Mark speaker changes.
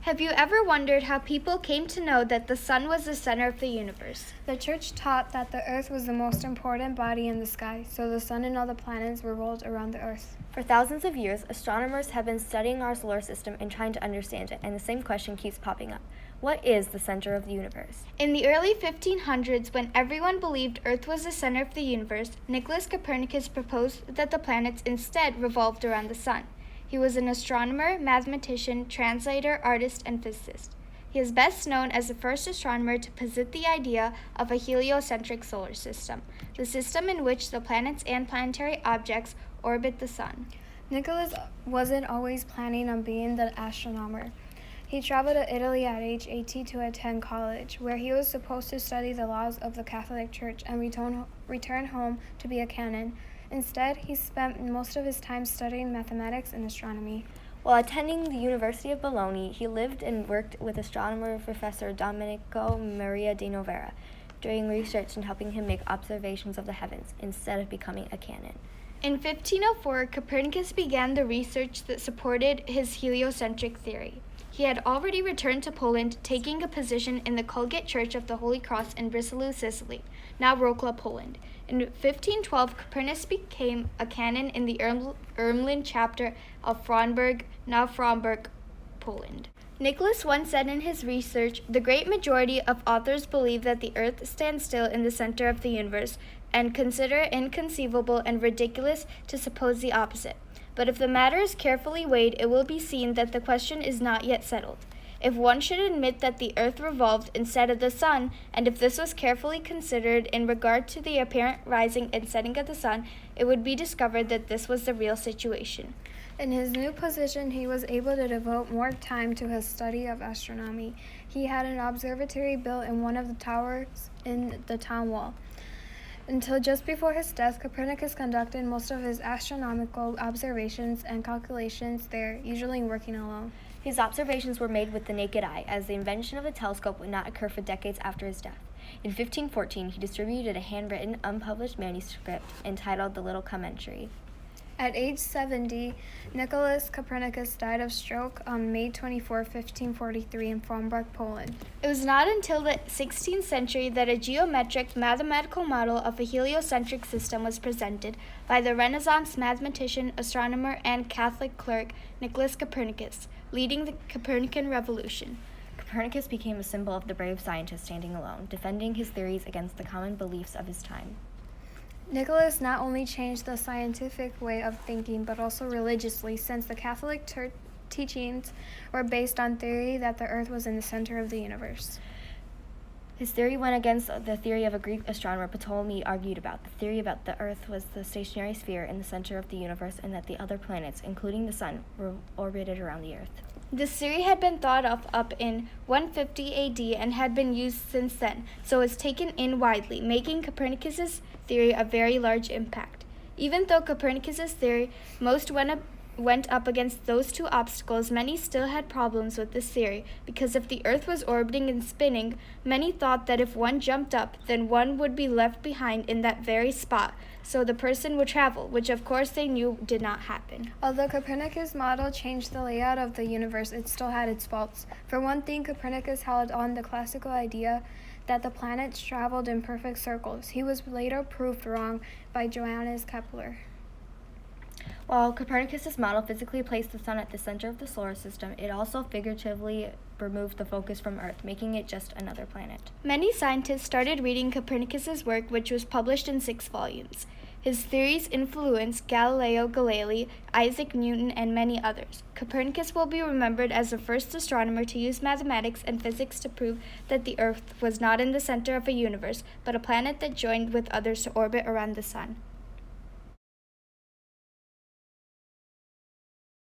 Speaker 1: Have you ever wondered how people came to know that the sun was the center of the universe?
Speaker 2: The church taught that the earth was the most important body in the sky, so the sun and all the planets revolved around the earth.
Speaker 3: For thousands of years, astronomers have been studying our solar system and trying to understand it, and the same question keeps popping up. What is the center of the universe?
Speaker 1: In the early 1500s, when everyone believed Earth was the center of the universe, Nicolaus Copernicus proposed that the planets instead revolved around the sun. He was an astronomer, mathematician, translator, artist, and physicist. He is best known as the first astronomer to posit the idea of a heliocentric solar system, the system in which the planets and planetary objects orbit the sun.
Speaker 2: Nicolaus wasn't always planning on being the astronomer. He traveled to Italy at age 18 to attend college, where he was supposed to study the laws of the Catholic Church and return home to be a canon. Instead, he spent most of his time studying mathematics and astronomy.
Speaker 3: While attending the University of Bologna, he lived and worked with astronomer Professor Domenico Maria di Novara, doing research and helping him make observations of the heavens instead of becoming a canon.
Speaker 1: In 1504, Copernicus began the research that supported his heliocentric theory. He had already returned to Poland, taking a position in the Colgate Church of the Holy Cross in Breslau, Sicily, now Wrocław, Poland. In 1512, Copernicus became a canon in the Ermlin chapter of Frauenburg, now Frauenburg, Poland. Nicolaus once said in his research, "The great majority of authors believe that the earth stands still in the center of the universe and consider it inconceivable and ridiculous to suppose the opposite. But if the matter is carefully weighed, it will be seen that the question is not yet settled. If one should admit that the earth revolved instead of the sun, and if this was carefully considered in regard to the apparent rising and setting of the sun, it would be discovered that this was the real situation."
Speaker 2: In his new position, he was able to devote more time to his study of astronomy. He had an observatory built in one of the towers in the town wall. Until just before his death, Copernicus conducted most of his astronomical observations and calculations there, usually working alone.
Speaker 3: His observations were made with the naked eye, as the invention of the telescope would not occur for decades after his death. In 1514, he distributed a handwritten, unpublished manuscript entitled The Little Commentary.
Speaker 2: At age 70, Nicolaus Copernicus died of stroke on May 24, 1543 in Frauenburg, Poland.
Speaker 1: It was not until the 16th century that a geometric mathematical model of a heliocentric system was presented by the Renaissance mathematician, astronomer, and Catholic cleric Nicolaus Copernicus, leading the Copernican revolution.
Speaker 3: Copernicus became a symbol of the brave scientist standing alone, defending his theories against the common beliefs of his time.
Speaker 2: Nicolaus not only changed the scientific way of thinking, but also religiously, since the Catholic teachings were based on theory that the earth was in the center of the universe.
Speaker 3: His theory went against the theory of a Greek astronomer Ptolemy argued about. The theory about the earth was the stationary sphere in the center of the universe and that the other planets, including the sun, were orbited around the earth.
Speaker 1: This theory had been thought of up in 150 AD and had been used since then, so it was taken in widely, making Copernicus's theory a very large impact. Even though Copernicus's theory most went up against those two obstacles, many still had problems with this theory, because if the earth was orbiting and spinning, many thought that if one jumped up, then one would be left behind in that very spot, so the person would travel, which of course they knew did not happen.
Speaker 2: Although Copernicus' model changed the layout of the universe, it still had its faults. For one thing, Copernicus held on the classical idea that the planets traveled in perfect circles. He was later proved wrong by Johannes Kepler.
Speaker 3: While Copernicus' model physically placed the sun at the center of the solar system, it also figuratively removed the focus from Earth, making it just another planet.
Speaker 1: Many scientists started reading Copernicus's work, which was published in 6 volumes. His theories influenced Galileo Galilei, Isaac Newton, and many others. Copernicus will be remembered as the first astronomer to use mathematics and physics to prove that the Earth was not in the center of a universe, but a planet that joined with others to orbit around the sun.